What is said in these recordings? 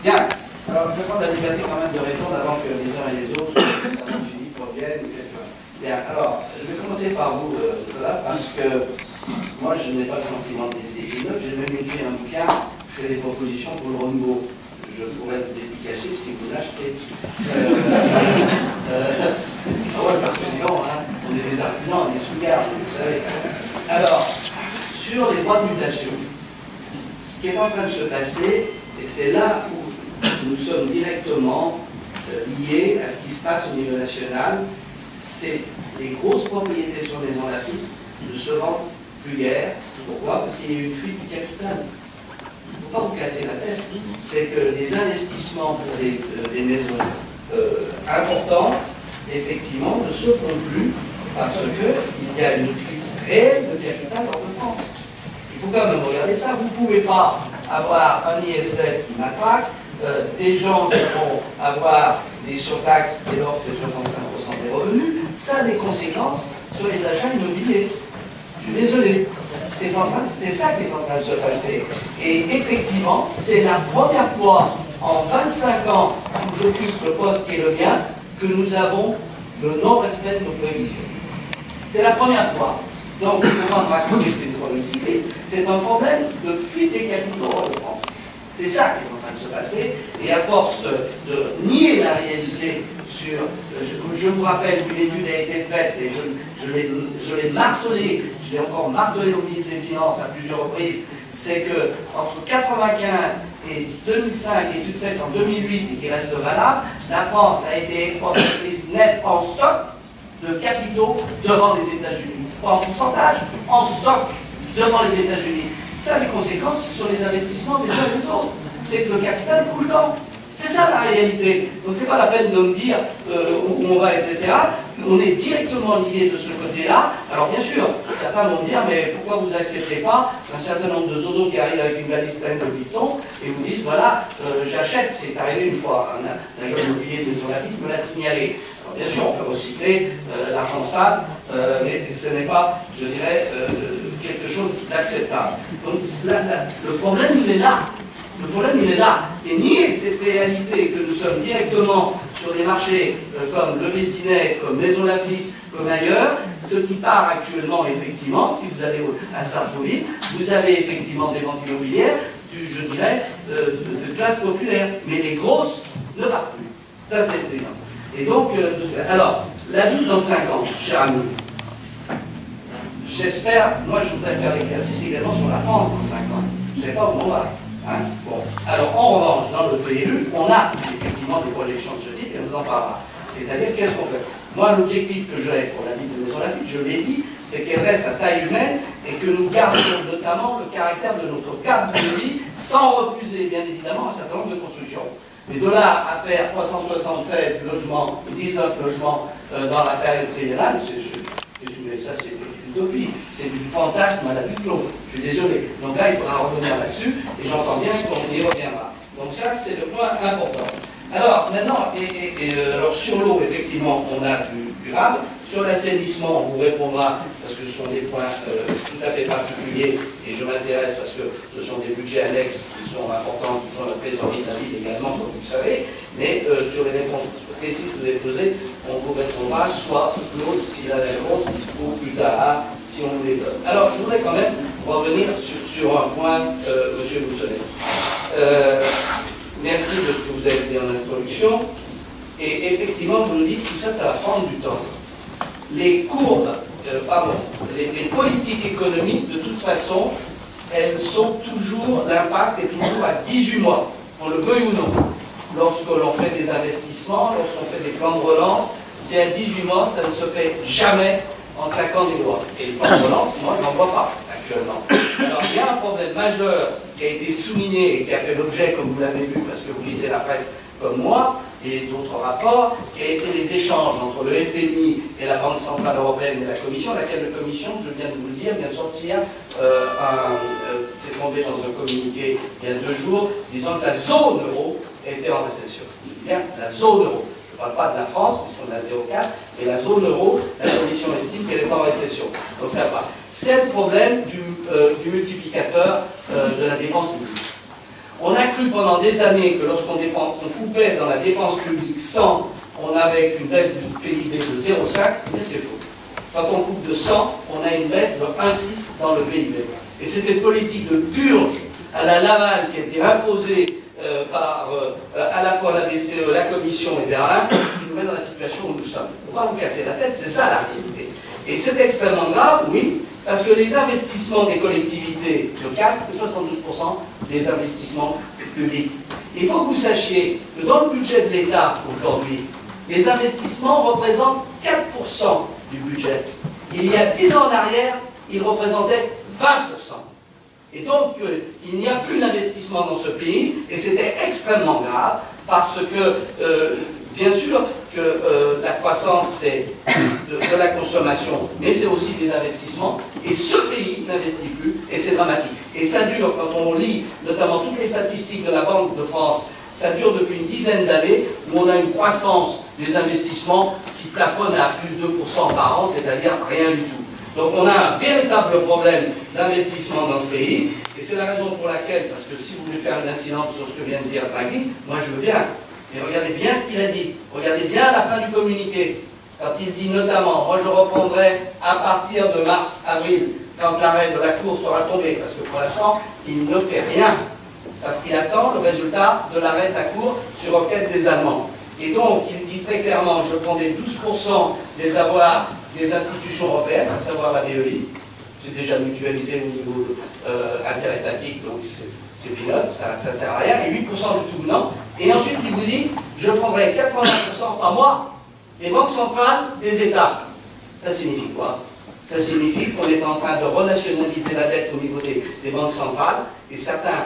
Bien. Alors, je vais prendre la liberté quand même de répondre avant que les uns et les autres, notamment Philippe, reviennent. Bien. Alors, je vais commencer par vous, Nicolas, parce que moi, je n'ai pas le sentiment des notes. J'ai même écrit un bouquin, je fais des propositions pour le renouveau. Je pourrais le dédicacer si vous l'achetez. Ouais, parce que disons, hein, on est des artisans, des sous-gardes, vous savez. Alors, sur les droits de mutation, ce qui est en train de se passer, et c'est là où nous sommes directement liés à ce qui se passe au niveau national, c'est les grosses propriétés sur les maisons Laffitte ne se vendent plus guère. Pourquoi? Parce qu'il y a eu une fuite du capital. Il ne faut pas vous casser la tête. C'est que les investissements pour les maisons importantes, effectivement, ne se font plus parce qu'il y a une fuite réelle de capital hors de France. Il faut quand même regarder ça. Vous ne pouvez pas avoir un ISF qui matraque, des gens qui vont avoir des surtaxes dès lors que c'est 75% des revenus. Ça a des conséquences sur les achats immobiliers. Je suis désolé. C'est ça qui est en train de se passer. Et effectivement, c'est la première fois en 25 ans où j'occupe le poste qui est le mien que nous avons le non-respect de nos prévisions. C'est la première fois. Donc, il faut pas me raconter que c'est une problème cycliste. C'est un problème de fuite des capitaux hors de France. C'est ça qui est en train de se passer. Et à force de nier la réalité sur... Je vous rappelle qu'une étude a été faite, et je l'ai martelé, je l'ai encore martelé au ministre des Finances à plusieurs reprises, c'est que entre 1995 et 2005, étude faite en 2008 et qui reste valable, la France a été exportatrice nette en stock de capitaux devant les États-Unis. Pas en pourcentage, en stock devant les États-Unis. Ça a des conséquences sur les investissements des uns et des autres. C'est que le capital fout le camp. C'est ça la réalité. Donc c'est pas la peine de me dire où on va, etc. On est directement lié de ce côté-là. Alors bien sûr, certains vont me dire, mais pourquoi vous n'acceptez pas un certain nombre de zonos qui arrivent avec une valise pleine de bifton et vous disent, voilà, j'achète. C'est arrivé une fois, un jeune ouvrier de Maison Laffitte me l'a signalé. Alors bien sûr, on peut recycler l'argent sale, mais ce n'est pas, je dirais, quelque chose d'acceptable. Donc le problème, il est là. Le problème, il est là. Et nier cette réalité que nous sommes directement sur des marchés comme le Vésinet, comme Maison Laffitte, comme ailleurs, ce qui part actuellement, effectivement, si vous allez à Sartrouville, vous avez effectivement des ventes immobilières, je dirais, de classe populaire. Mais les grosses ne partent plus. Ça, c'est évident. Et donc, alors, la vie dans 5 ans, cher ami, j'espère, moi je voudrais faire l'exercice également sur la France dans 5 ans. Je ne sais pas où on va. Hein? Bon. Alors, en revanche, dans le PLU, on a effectivement des projections de ce type et on nous en parlera. C'est-à-dire, qu'est-ce qu'on fait? Moi, l'objectif que j'ai pour la ville de Maison Laffitte, je l'ai dit, c'est qu'elle reste à taille humaine et que nous gardions notamment le caractère de notre cadre de vie sans refuser, bien évidemment, un certain nombre de constructions. Mais de là à faire 376 logements, 19 logements dans la période triennale, ça c'est une utopie, c'est du fantasme à la Buffalo. Je suis désolé. Donc là, il faudra revenir là-dessus, et j'entends bien qu'on y reviendra. Donc ça, c'est le point important. Alors, maintenant, alors sur l'eau, effectivement, on a du durable. Sur l'assainissement, on vous répondra, parce que ce sont des points tout à fait particuliers, et je m'intéresse parce que ce sont des budgets annexes qui sont importants, qui font la trésorerie de la ville également, comme vous le savez, mais sur les réponses précises que vous avez posées, on vous répondra soit l'autre, s'il a la réponse, ou plus tard, si on vous les donne. Alors, je voudrais quand même revenir sur un point, monsieur Boutonnet. Merci de ce que vous avez dit en introduction. Et effectivement, vous nous dites que tout ça, ça va prendre du temps. Les courbes, les politiques économiques, de toute façon, elles sont toujours, l'impact est toujours à 18 mois, on le veuille ou non. Lorsque l'on fait des investissements, lorsqu'on fait des plans de relance, c'est à 18 mois, ça ne se fait jamais en claquant des doigts. Et le plan de relance, moi, je n'en vois pas actuellement. Alors, il y a un problème majeur qui a été souligné et qui a fait l'objet, comme vous l'avez vu, parce que vous lisez la presse comme moi, et d'autres rapports, qui a été les échanges entre le FMI et la Banque Centrale Européenne et la Commission, laquelle la Commission, je viens de vous le dire, vient de sortir, c'est tombé dans un communiqué il y a 2 jours, disant que la zone euro était en récession. Bien, la zone euro. Je ne parle pas de la France, puisqu'on est à 0,4, mais la zone euro, la Commission estime qu'elle est en récession. Donc ça va. C'est le problème du multiplicateur de la dépense publique. On a cru pendant des années que lorsqu'on coupait dans la dépense publique 100, on avait une baisse du PIB de 0,5, mais c'est faux. Quand on coupe de 100, on a une baisse de 1,6 dans le PIB. Et c'est cette politique de purge à la Laval qui a été imposée par à la fois la BCE, la Commission et Berlin, qui nous met dans la situation où nous sommes. On va vous casser la tête, c'est ça la réalité. Et c'est extrêmement grave, oui, parce que les investissements des collectivités locales, c'est 72% des investissements publics. Il faut que vous sachiez que dans le budget de l'État aujourd'hui, les investissements représentent 4% du budget. Il y a 10 ans en arrière, ils représentaient 20%. Et donc, il n'y a plus d'investissement dans ce pays, et c'était extrêmement grave, parce que, bien sûr, que la croissance, c'est de la consommation, mais c'est aussi des investissements, et ce pays n'investit plus, et c'est dramatique. Et ça dure, quand on lit notamment toutes les statistiques de la Banque de France, ça dure depuis une dizaine d'années, où on a une croissance des investissements qui plafonne à plus de 2% par an, c'est-à-dire rien du tout. Donc on a un véritable problème d'investissement dans ce pays, et c'est la raison pour laquelle, parce que si vous voulez faire une incidente sur ce que vient de dire Draghi, moi je veux bien, mais regardez bien ce qu'il a dit, regardez bien la fin du communiqué, quand il dit notamment, moi je reprendrai à partir de mars-avril, quand l'arrêt de la Cour sera tombé, parce que pour l'instant, il ne fait rien, parce qu'il attend le résultat de l'arrêt de la Cour sur requête des Allemands. Et donc, il dit très clairement, je prendrai 12% des avoirs des institutions européennes, à savoir la BEI, c'est déjà mutualisé au niveau interétatique, donc c'est pilote, ça ne sert à rien, et 8% de tout, non. Et ensuite, il vous dit, je prendrai 80% par mois des banques centrales des États. Ça signifie quoi? Ça signifie qu'on est en train de renationaliser la dette au niveau des banques centrales, et certains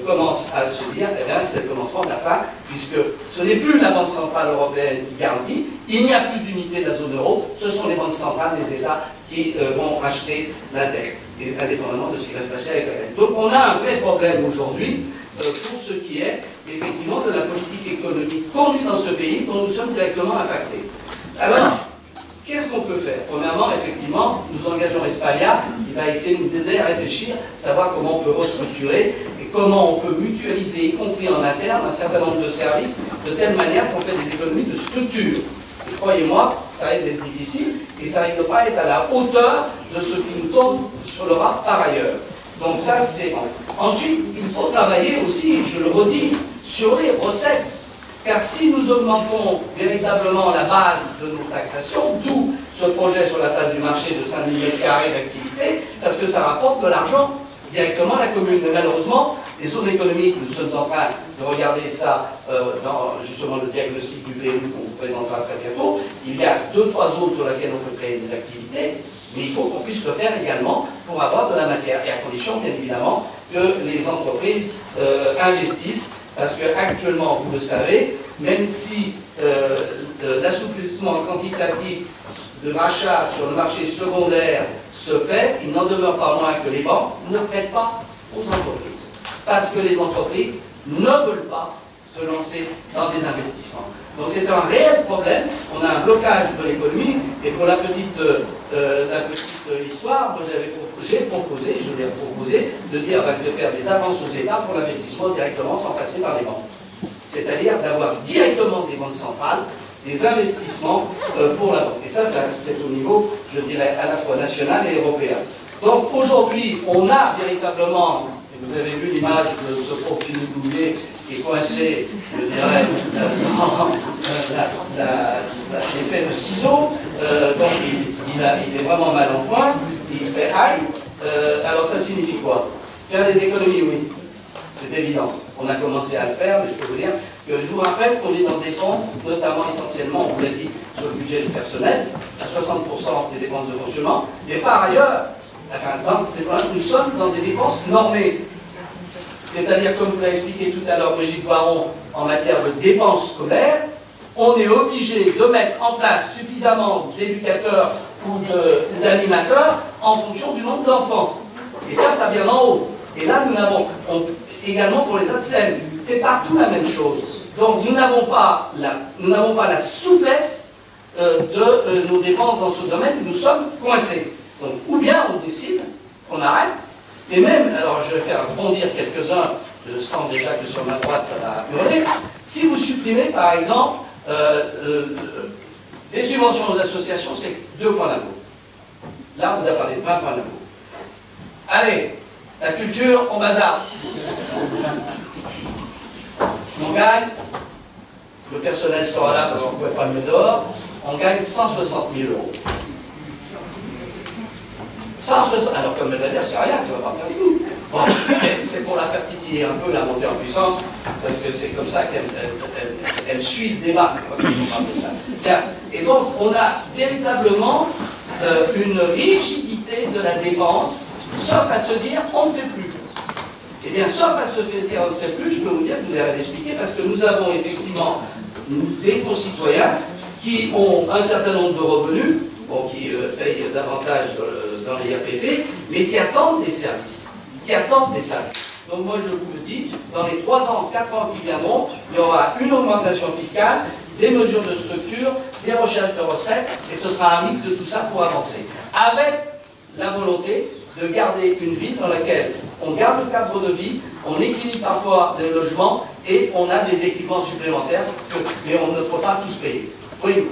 commencent à se dire, eh bien, c'est le commencement de la fin, puisque ce n'est plus la Banque centrale européenne qui garantit, il n'y a plus d'unité de la zone euro, ce sont les banques centrales des États qui vont racheter la dette, et indépendamment de ce qui va se passer avec la dette. Donc on a un vrai problème aujourd'hui pour ce qui est effectivement de la politique économique conduite dans ce pays dont nous sommes directement impactés. Alors, qu'est-ce qu'on peut faire? Premièrement, effectivement, nous engageons Espalia, qui va essayer de nous aider à réfléchir, savoir comment on peut restructurer et comment on peut mutualiser, y compris en interne, un certain nombre de services, de telle manière qu'on fait des économies de structure. Et croyez-moi, ça risque d'être difficile et ça risque de pas être à la hauteur de ce qui nous tombe sur le bras par ailleurs. Donc ça, c'est... Ensuite, il faut travailler aussi, je le redis, sur les recettes. Car si nous augmentons véritablement la base de nos taxations, d'où ce projet sur la place du marché de 5 000 m² d'activité, parce que ça rapporte de l'argent directement à la commune. Mais malheureusement, les zones économiques, nous sommes en train de regarder ça dans justement le diagnostic du PLU qu'on vous présentera très bientôt. Il y a 2-3 zones sur lesquelles on peut créer des activités, mais il faut qu'on puisse le faire également pour avoir de la matière, et à condition, bien évidemment, que les entreprises investissent. Parce qu'actuellement, vous le savez, même si l'assouplissement quantitatif de rachat sur le marché secondaire se fait, il n'en demeure pas moins que les banques ne prêtent pas aux entreprises. Parce que les entreprises ne veulent pas se lancer dans des investissements. Donc c'est un réel problème, on a un blocage de l'économie, et pour la petite histoire, moi j'ai proposé, je l'ai proposé, de dire ben, c'est faire des avances aux États pour l'investissement directement sans passer par les banques. C'est-à-dire d'avoir directement des banques centrales des investissements pour la banque. Et ça c'est au niveau, je dirais, à la fois national et européen. Donc aujourd'hui, on a véritablement, et vous avez vu l'image de ce pauvre Pinoudoulier qui est coincé, je dirais, dans l'effet de ciseaux, donc il est vraiment mal en point, il fait aïe. Alors ça signifie quoi? Faire des économies, oui, c'est évident. On a commencé à le faire, mais je peux vous dire que je vous rappelle qu'on est dans des dépenses, notamment essentiellement, on vous l'a dit, sur le budget du personnel, à 60% des dépenses de fonctionnement, mais par ailleurs, enfin, nous sommes dans des dépenses normées. C'est-à-dire, comme vous l'a expliqué tout à l'heure Brigitte Boiron, en matière de dépenses scolaires, on est obligé de mettre en place suffisamment d'éducateurs ou d'animateurs en fonction du nombre d'enfants. Et ça vient d'en haut. Et là, nous n'avons également pour les ATSEM, c'est partout la même chose. Donc, nous n'avons pas la souplesse de nos dépenses dans ce domaine, nous sommes coincés. Donc, ou bien on décide, on arrête, et même, alors je vais faire bondir quelques-uns je sens déjà que sur ma droite ça va hurler, si vous supprimez par exemple les subventions aux associations, c'est 2 points d'impôt. Là, on vous a parlé de 20 points d'impôt. Allez, la culture, on bazar. On gagne, le personnel sera là parce qu'on ne pouvait pas le mettre dehors, on gagne 160 000 euros. 160, alors comme elle va dire, c'est rien, tu vas pas faire du coup. Bon, c'est pour la faire titiller un peu, la montée en puissance, parce que c'est comme ça qu'elle suit le débat, quand on parle de ça. Bien. Et donc, on a véritablement une rigidité de la dépense, sauf à se dire, on ne fait plus. Eh bien, sauf à se dire, on ne fait plus, je peux vous dire, vous allez l'expliquer, parce que nous avons effectivement des concitoyens qui ont un certain nombre de revenus, bon, qui payent davantage dans les APP, mais qui attendent des services. Donc moi je vous le dis, dans les 3 ans, 4 ans qui viendront, il y aura une augmentation fiscale, des mesures de structure, des recherches de recettes, et ce sera un mix de tout ça pour avancer. Avec la volonté de garder une ville dans laquelle on garde le cadre de vie, on équilibre parfois les logements, et on a des équipements supplémentaires, mais on ne peut pas tous payer. Oui.